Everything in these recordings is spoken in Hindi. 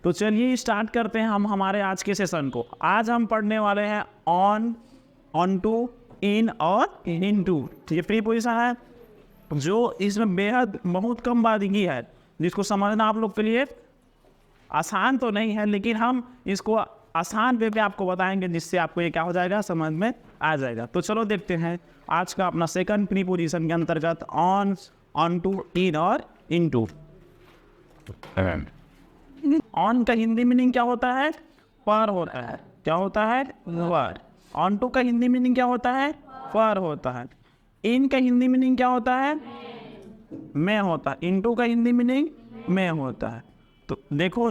तो चलिए स्टार्ट करते हैं हम हमारे आज के सेशन को। आज हम पढ़ने वाले हैं ऑन, ऑन टू, इन और इन टू। ये प्रीपोजिशन है जो इसमें बेहद बहुत कम बारीकी है, जिसको समझना आप लोग के लिए आसान तो नहीं है, लेकिन हम इसको आसान वे पे आपको बताएंगे, जिससे आपको ये क्या हो जाएगा, समझ में आ जाएगा। तो चलो देखते हैं आज का अपना सेकंड प्रीपोजिशन के अंतर्गत ऑन, ऑन टू, इन और इन टू। ऑन का हिंदी मीनिंग क्या होता है? पर होता है। क्या होता है? पर। ऑन टू का हिंदी मीनिंग क्या होता है? पर होता है। इन का हिंदी मीनिंग क्या होता है? में होता है। इन टू का हिंदी मीनिंग में होता है। तो देखो,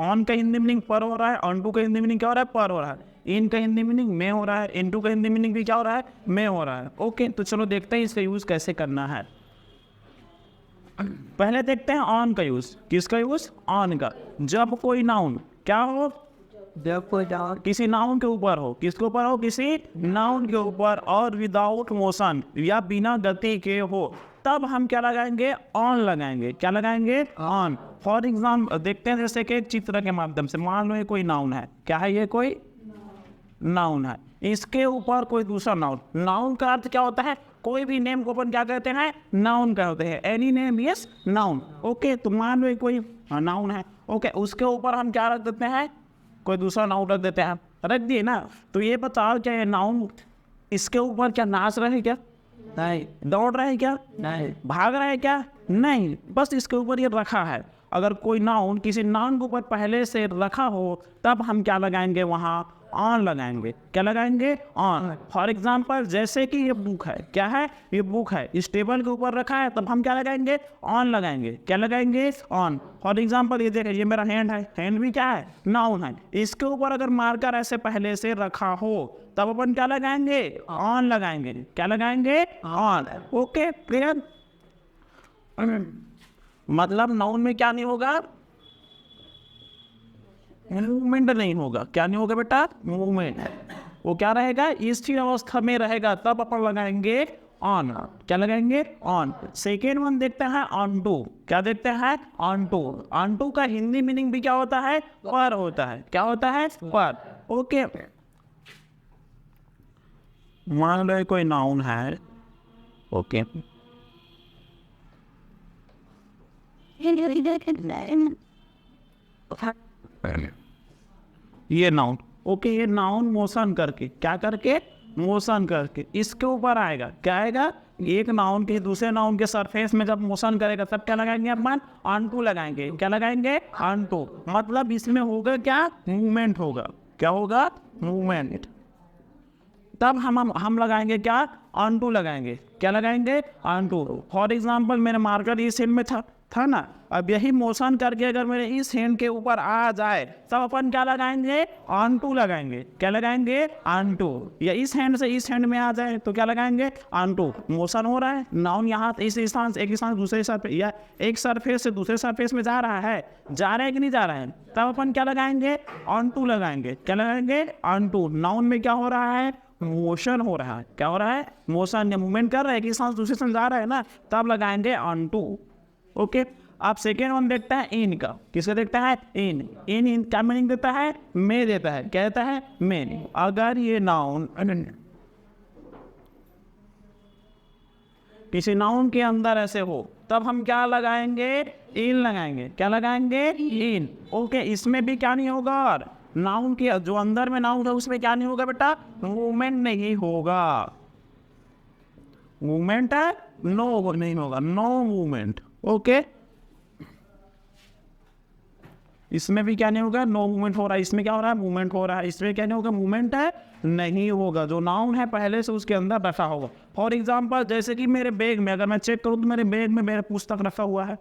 ऑन का हिंदी मीनिंग पर हो रहा है, ऑन टू का हिंदी मीनिंग क्या हो रहा है? पर हो रहा है। इन का हिंदी मीनिंग में हो रहा है, इन टू का हिंदी मीनिंग भी क्या हो रहा है? में हो रहा है। ओके, तो चलो देखते हैं इसका यूज़ कैसे करना है। पहले देखते हैं ऑन का यूज़। किसका यूज़? ऑन का। जब कोई नाउन क्या हो, जब कोई नाउन किसी नाउन के ऊपर हो। किसके ऊपर हो? किसी नाउन के ऊपर, और विदाउट मोशन या बिना गति के हो, तब हम क्या लगाएंगे? ऑन लगाएंगे। क्या लगाएंगे? ऑन। फॉर एग्जाम्पल देखते हैं, जैसे कि एक चित्र के माध्यम से मान लो ये कोई नाउन है। क्या है? ये कोई नाउन है, इसके ऊपर कोई दूसरा नाउन। नाउन का अर्थ क्या होता है? कोई भी नेम को अपन क्या कहते हैं? नाउन कहते हैं। Any name is noun. Okay, तो मान लो ये कोई नाउन है। ओके, उसके ऊपर हम क्या रख देते हैं? कोई दूसरा नाउन रख देते हैं। रख दिए ना, तो ये बताओ क्या ये नाउन इसके ऊपर क्या नाच रहे हैं? क्या नहीं, दौड़ रहे हैं? क्या नहीं, भाग रहे हैं? क्या नहीं, बस इसके ऊपर ये रखा है। अगर कोई नाउन किसी नाउन के ऊपर पहले से रखा हो, तब हम क्या लगाएंगे? वहाँ ऑन लगाएंगे। क्या लगाएंगे? ऑन। फॉर एग्जाम्पल जैसे कि ये बुक है। क्या है? ये बुक है, इस टेबल के ऊपर रखा है, तब हम क्या लगाएंगे? ऑन लगाएंगे। क्या लगाएंगे? ऑन। फॉर एग्जाम्पल ये देखिए, ये मेरा हैंड है। हैंड भी क्या है? नाउन है। इसके ऊपर अगर मार्कर ऐसे पहले से रखा हो, तब अपन क्या लगाएंगे? ऑन लगाएंगे। क्या लगाएंगे? ऑन। Okay, clear? मतलब नाउन में क्या नहीं होगा? मूवमेंट नहीं होगा। क्या नहीं होगा बेटा? मूवमेंट। वो क्या रहेगा? स्थिर अवस्था में रहेगा, तब अपन लगाएंगे ऑन। क्या लगाएंगे? ऑन। सेकेंड वन देखते हैं ऑन टू। क्या देखते हैं? On to. ऑन टू का हिंदी मीनिंग भी क्या होता है? पर होता है। क्या होता है? पर। ओके, मान लो कोई नाउन है। ओके, ये नाउन। ओके, ये नाउन मोशन करके, क्या करके? मोशन करके इसके ऊपर आएगा। क्या आएगा? एक नाउन के दूसरे नाउन के सरफेस में जब मोशन करेगा, तब क्या लगाएंगे अपन? ऑन टू लगाएंगे। क्या लगाएंगे? On to. मतलब इसमें होगा क्या? मूवमेंट होगा। क्या होगा? मूवमेंट। तब हम लगाएंगे क्या? ऑन टू लगाएंगे। क्या लगाएंगे? On to. फॉर एग्जाम्पल मेरे मार्कर इस हैंड में था ना, अब यही मोशन करके अगर मेरे इस हैंड के ऊपर आ जाए, तब अपन क्या लगाएंगे? ऑन टू लगाएंगे। क्या लगाएंगे? On to. या इस हैंड से इस हैंड में आ जाए, तो क्या लगाएंगे? On to. मोशन हो रहा है, नाउन यहाँ इस स्थान से एक स्थान दूसरे सरफेस, या एक सरफेस से दूसरे सरफेस में जा रहा है कि नहीं जा रहा है, तब अपन क्या लगाएंगे? ऑन टू लगाएंगे। क्या लगाएंगे? On to. नाउन में क्या हो रहा है? मोशन हो रहा है। क्या हो रहा है? मोशन या मूवमेंट कर रहा है, कि सांस दूसरे सांस जा रहा है ना, तब लगाएंगे ऑन टू। ओके, आप सेकेंड वन देखते हैं इन का। किसका देखता है? इन। इन क्या मीनिंग देता है? में देता है। क्या देता है? में। अगर ये नाउन किसी नाउन के अंदर ऐसे हो, तब हम क्या लगाएंगे? इन लगाएंगे। क्या लगाएंगे? इन। ओके, इसमें भी क्या नहीं होगा? और नाउन के जो अंदर में नाउन है, उसमें क्या नहीं होगा बेटा? मूवमेंट नहीं होगा। मूवमेंट है? नो, नहीं होगा। No movement. ओके, इसमें भी क्या नहीं होगा? नो मूवमेंट हो रहा है। इसमें क्या हो रहा है? मूवमेंट हो रहा है। इसमें क्या नहीं होगा? मूवमेंट है? नहीं होगा। जो नाउन है पहले से उसके अंदर रखा होगा। फॉर एग्जाम्पल जैसे कि मेरे बैग में, अगर मैं चेक करूँ तो मेरे बैग में मेरा पुस्तक रखा हुआ है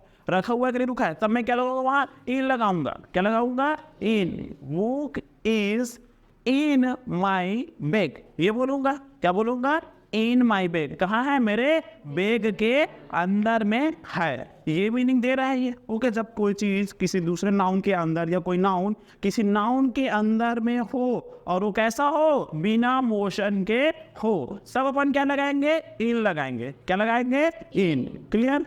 कि नहीं रुका है, तब मैं क्या लगाऊंगा? वहाँ इन लगाऊंगा। क्या लगाऊंगा? In. Book is in my bag. ये बोलूंगा। क्या बोलूंगा? In my bag. कहाँ है? मेरे बैग के अंदर में है। ये मीनिंग दे रहा है ये। ओके, जब कोई चीज़ किसी दूसरे नाउन के अंदर, या कोई नाउन किसी नाउन के अंदर में हो, और वो कैसा हो? बिना मोशन के हो, सब अपन क्या लगाएंगे? इन लगाएंगे। क्या लगाएंगे? इन। क्लियर?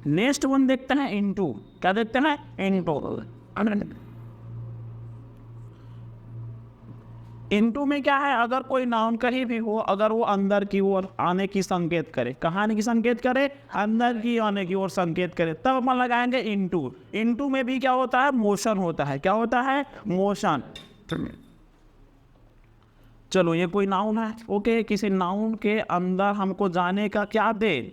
नेक्स्ट वन देखते हैं इन टू। क्या देखते हैं? इन टू। इनटू में क्या है, अगर कोई नाउन कहीं भी हो, अगर वो अंदर की ओर आने की संकेत करे, कहाँ आने की संकेत करे, अंदर की आने की ओर संकेत करे, तब अपन लगाएंगे इनटू। इनटू में भी क्या होता है, मोशन होता है। क्या होता है, मोशन। चलो ये कोई नाउन है, ओके, किसी नाउन के अंदर हमको जाने का क्या दे,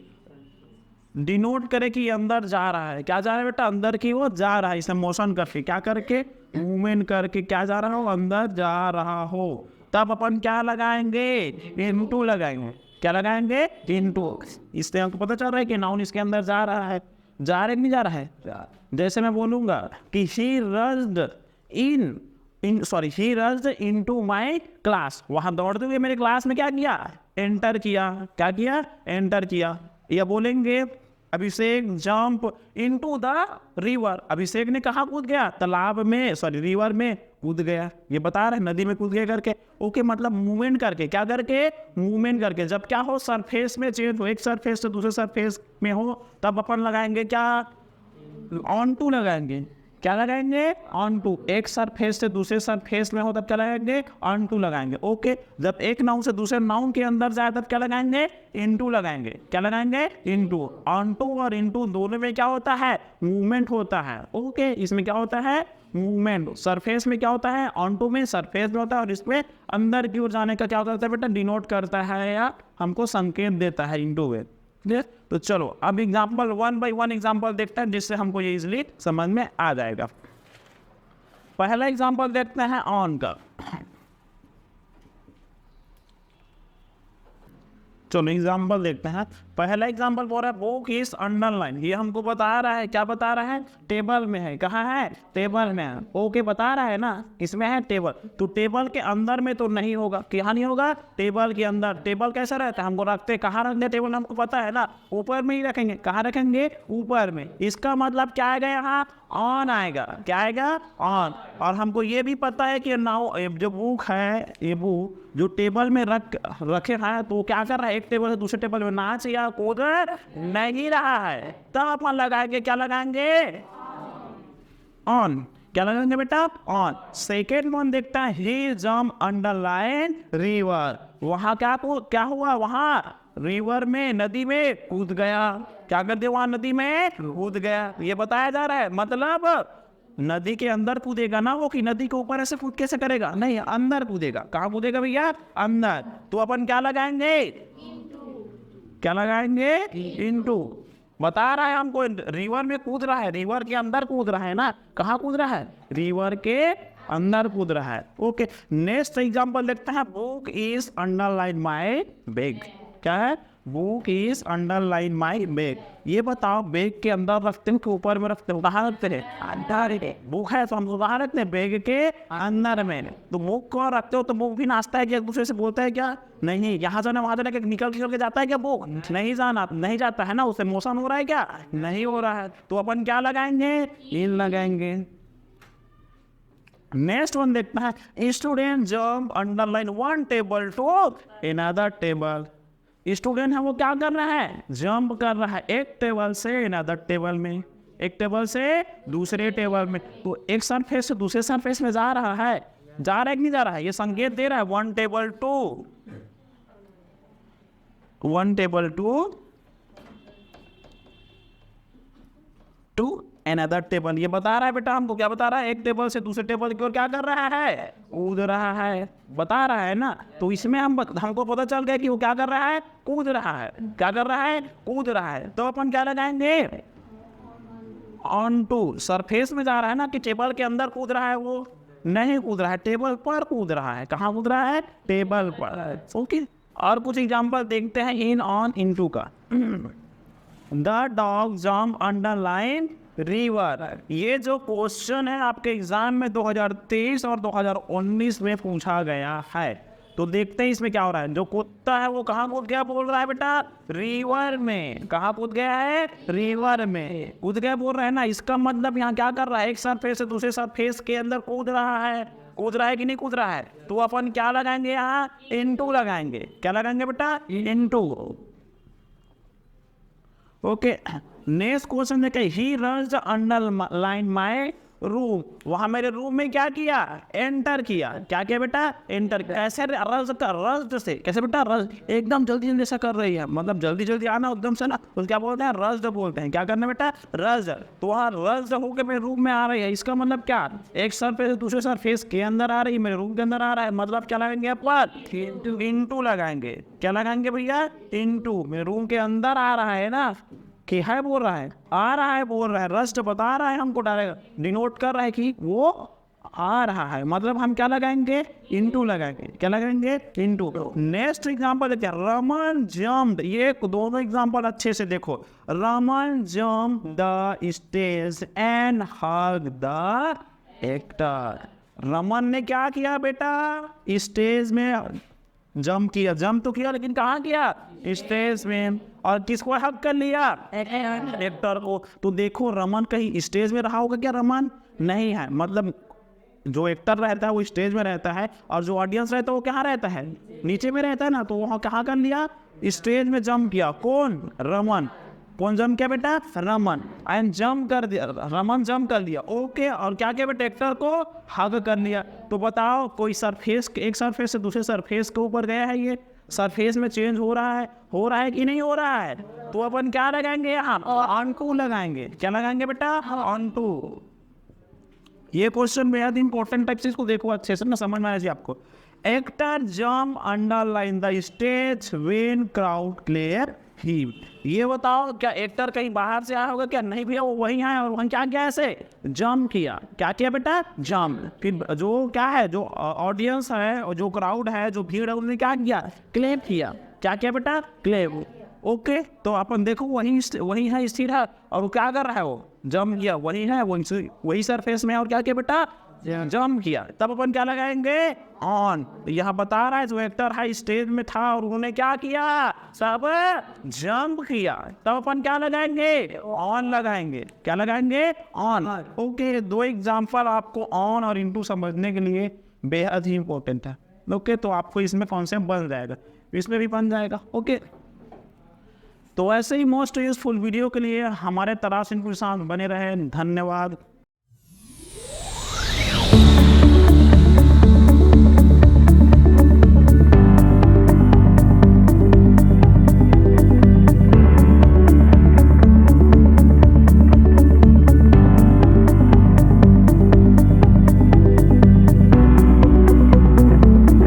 डिनोट करे कि अंदर जा रहा है। क्या जा रहा है बेटा, अंदर की ओर जा रहा है। इसे मोशन करके, क्या करके, मूवमेंट करके क्या जा रहा हो, अंदर जा रहा हो। तब अपन क्या लगाएंगे, इनटू लगाएंगे। क्या लगाएंगे, इनटू। इससे हमको पता चल रहा है कि नाउन इसके अंदर जा रहा है। जा रहा है कि नहीं जा रहा है। जैसे मैं बोलूंगा कि he rushed he rushed into my class, वहां दौड़ते हुए मेरे क्लास में क्या किया, एंटर किया। क्या किया, एंटर किया। या बोलेंगे अभिषेक जंप इनटू द रिवर, अभिषेक ने कहाँ कूद गया, तालाब में, रिवर में कूद गया। ये बता रहे नदी में कूद गया करके। ओके, मतलब मूवमेंट करके, क्या करके, मूवमेंट करके। जब क्या हो, सरफेस में चेंज हो, एक सरफेस से दूसरे सरफेस में हो, तब अपन लगाएंगे क्या, ऑन टू लगाएंगे। क्या लगाएंगे, ऑन टू। एक सरफेस से दूसरे सरफेस में हो तब क्या लगाएंगे, ऑन टू लगाएंगे। ओके, जब एक नाउन से दूसरे नाउन के अंदर जाए तब क्या लगाएंगे, इनटू लगाएंगे। क्या लगाएंगे, इनटू। ऑन टू और इनटू दोनों में क्या होता है, मूवमेंट होता है। ओके, इसमें क्या होता है, मूवमेंट। सरफेस में क्या होता है, ऑन टू में सरफेस में होता है, और इसमें अंदर की ओर जाने का क्या होता है बेटा, डिनोट करता है या हमको संकेत देता है इनटू में। तो चलो अब एग्जाम्पल 1 बाई 1 एग्जाम्पल देखते हैं, जिससे हमको ये इजीली समझ में आ जाएगा। पहला एग्जाम्पल देखते हैं ऑन का। चलो एग्जाम्पल देखते हैं। पहला एग्जाम्पल बोल रहा है बुक इज अंडरलाइन। ये हमको बता रहा है, क्या बता रहा है, टेबल में है। कहाँ है, टेबल में है। ओके, बता रहा है ना, इसमें है टेबल। तो टेबल के अंदर में तो नहीं होगा। क्या नहीं होगा, टेबल के अंदर। टेबल कैसा रहता है, हमको रखते कहाँ रखते टेबल, हमको पता है ना, ऊपर में ही रखेंगे। कहाँ रखेंगे, ऊपर में। इसका मतलब क्या आएगा, यहाँ ऑन आएगा। क्या आएगा, ऑन। और हमको ये भी पता है कि नाउ जो बुक है, ये बुक जो टेबल में रखे हैं, तो क्या कर रहा है, एक टेबल से दूसरे टेबल में नाच या कूद नहीं रहा है। तब अपन लगाएंगे, क्या लगाएंगे, ऑन। क्या लगाएंगे बेटा, ऑन। सेकेंड वन देखता है ही जंप अंडरलाइन रिवर। वहां क्या हुआ, वहां रिवर में, नदी में कूद गया। क्या कर दिया, वहां नदी में कूद गया। ये बताया जा रहा है, मतलब नदी के अंदर कूदेगा ना वो, कि नदी के ऊपर ऐसे कूद कैसे करेगा, नहीं, अंदर कूदेगा। कहाँ कूदेगा भैया, अंदर। तो अपन क्या लगाएंगे, क्या लगाएंगे, इनटू। बता रहा है हमको रिवर में कूद रहा है, रिवर के अंदर कूद रहा है ना। कहाँ कूद रहा है, रिवर के अंदर कूद रहा है। ओके, नेक्स्ट एग्जांपल देखते हैं। Book is underline my bag. क्या है, book is underline my bag. ये बताओ, बैग के अंदर रखते हो कि ऊपर में रखते हो, कहाँ रखते हैं, अंदर। बुक है तो हम कहाँ रखते हैं, बैग के अंदर में। तो बुक को रखते हो तो बुक भी नाचता है क्या, एक दूसरे से बोलता है क्या, नहीं। यहाँ जाना वहाँ जाना, निकल के जाता है क्या बुक, नहीं जाना, नहीं जाता है ना, उससे मोशन हो रहा है क्या, नहीं हो रहा है। तो अपन क्या लगाएंगे, इन लगाएंगे। नेक्स्ट वन देखना है, student jump underline one table to another table. Student है वो क्या कर रहा है, जंप कर रहा है एक टेबल से अनदर टेबल में, एक टेबल से दूसरे टेबल में। तो एक सरफेस से दूसरे सरफेस में जा रहा है, जा रहा है कि नहीं जा रहा है, ये संकेत दे रहा है one table to another table. ये बता रहा है बेटा हमको, क्या बता रहा है, एक टेबल से दूसरे टेबल की ओर क्या कर रहा है, कूद रहा है, बता रहा है ना। तो इसमें हमको पता चल गया कि वो क्या कर रहा है, कूद रहा है। क्या कर रहा है, कूद रहा है। तो अपन क्या लगाएंगे, ऑन टू। सरफेस में जा रहा है ना, कि टेबल के अंदर कूद रहा है, वो नहीं कूद रहा है, टेबल पर कूद रहा है। कहाँ कूद रहा है, टेबल पर। ओके, और कुछ एग्जांपल देखते हैं इन, ऑन, इनटू का। The dog jump underline river. ये जो क्वेश्चन है आपके एग्जाम में 2023 और 2019 में पूछा गया है। तो देखते हैं इसमें क्या हो रहा है। जो कुत्ता है वो कहाँ कूद गया बोल रहा है बेटा, रिवर में। कहाँ कूद गया है, रिवर में कूद गया बोल रहा है ना। इसका मतलब यहाँ क्या कर रहा है, एक सरफेस से दूसरे सरफेस के अंदर कूद रहा है। कूद रहा है कि नहीं कूद रहा है। तो अपन क्या लगाएंगे यहाँ, इनटू लगाएंगे। क्या लगाएंगे बेटा, इनटू। ओके, नेक्स्ट क्वेश्चन देखे, he runs underline my room, वहां मेरे रूम में क्या किया, एंटर किया। क्या किया बेटा, एंटर। कैसे, रज का, रज से। कैसे बेटा, रज, एकदम जल्दी जल्दी ऐसा कर रही है, मतलब जल्दी जल्दी आना एकदम से ना, उसको क्या बोलते हैं, रज बोलते हैं। क्या करना बेटा, रज। तो वहाँ रज होकर मेरे रूम में आ रही है, इसका मतलब क्या, एक सरफेस दूसरे सरफेस के अंदर आ रही है, मेरे रूम के अंदर आ रहा है, मतलब क्या लगाएंगे अपन, इंटू लगाएंगे। क्या लगाएंगे भैया, इंटू। मेरे रूम के अंदर आ रहा है ना, कि है बोल रहा है, आ रहा है बोल रहा है, रस्ट बता रहा है हमको, डायरेक्ट डिनोट कर रहा है कि वो आ रहा है, मतलब हम क्या लगाएंगे, इनटू लगाएंगे। क्या लगाएंगे, इनटू। नेक्स्ट एग्जांपल देखते हैं, रमन जम्प्ड। ये दोनों एग्जांपल अच्छे से देखो। Raman jumped the stage and hug the actor. Raman ने क्या किया बेटा, स्टेज में जंप किया, जंप तो किया लेकिन कहाँ किया, स्टेज में। और किसको हक कर लिया, एक्टर को। तो देखो रमन कहीं स्टेज में रहा होगा क्या, रमन नहीं है, मतलब जो एक्टर रहता है वो स्टेज में रहता है, और जो ऑडियंस रहता है वो कहाँ रहता है, नीचे में रहता है ना। तो वहाँ कहाँ कर लिया, स्टेज में जंप किया। कौन, रमन। कौन जंप किया बेटा, रमन। एंड जंप कर दिया, रमन जंप कर दिया। ओके, और क्या किया बेटा, एक्टर को हग कर लिया। तो बताओ कोई सरफेस, एक सरफेस से दूसरे सरफेस के ऊपर गया है, ये सरफेस में चेंज हो रहा है कि नहीं हो रहा है। तो अपन क्या लगाएंगे यहाँ, ऑन टू लगाएंगे। क्या लगाएंगे बेटा, ऑन टू। ये क्वेश्चन बेहद इंपॉर्टेंट टाइप से, इसको देखो अच्छे से ना, समझ में आया जी आपको। Actor jump underline the stage when crowd clear him. ये बताओ क्या एक्टर कहीं बाहर से आया होगा क्या, नहीं भैया वो वहीं आया, और वहीं क्या किया, ऐसे जंप किया। क्या किया बेटा, जंप। फिर जो क्या है, जो ऑडियंस है और जो क्राउड है, जो भीड़ है, उन्होंने क्या किया, क्लेप किया। क्या किया बेटा, क्लेप। ओके, तो अपन देखो वही है, स्थिर है, और वो क्या कर रहा है, वो जंप किया, वही है, वही सरफेस में। और क्या किया बेटा, जंप किया। तब अपन क्या लगाएंगे, ऑन। यहाँ बता रहा है जो एक्टर है स्टेज में था और उन्होंने क्या किया, सब जंप किया, तब अपन क्या लगाएंगे, ऑन लगाएंगे। क्या लगाएंगे, ऑन। ओके, दो एग्जांपल आपको ऑन और इनटू समझने के लिए बेहद ही इंपॉर्टेंट है। ओके, तो आपको इसमें कॉन्सेप्ट बन जाएगा, इसमें भी बन जाएगा। ओके, तो ऐसे ही मोस्ट यूजफुल वीडियो के लिए हमारे तराश इनपुट के साथ बने रहे। धन्यवाद।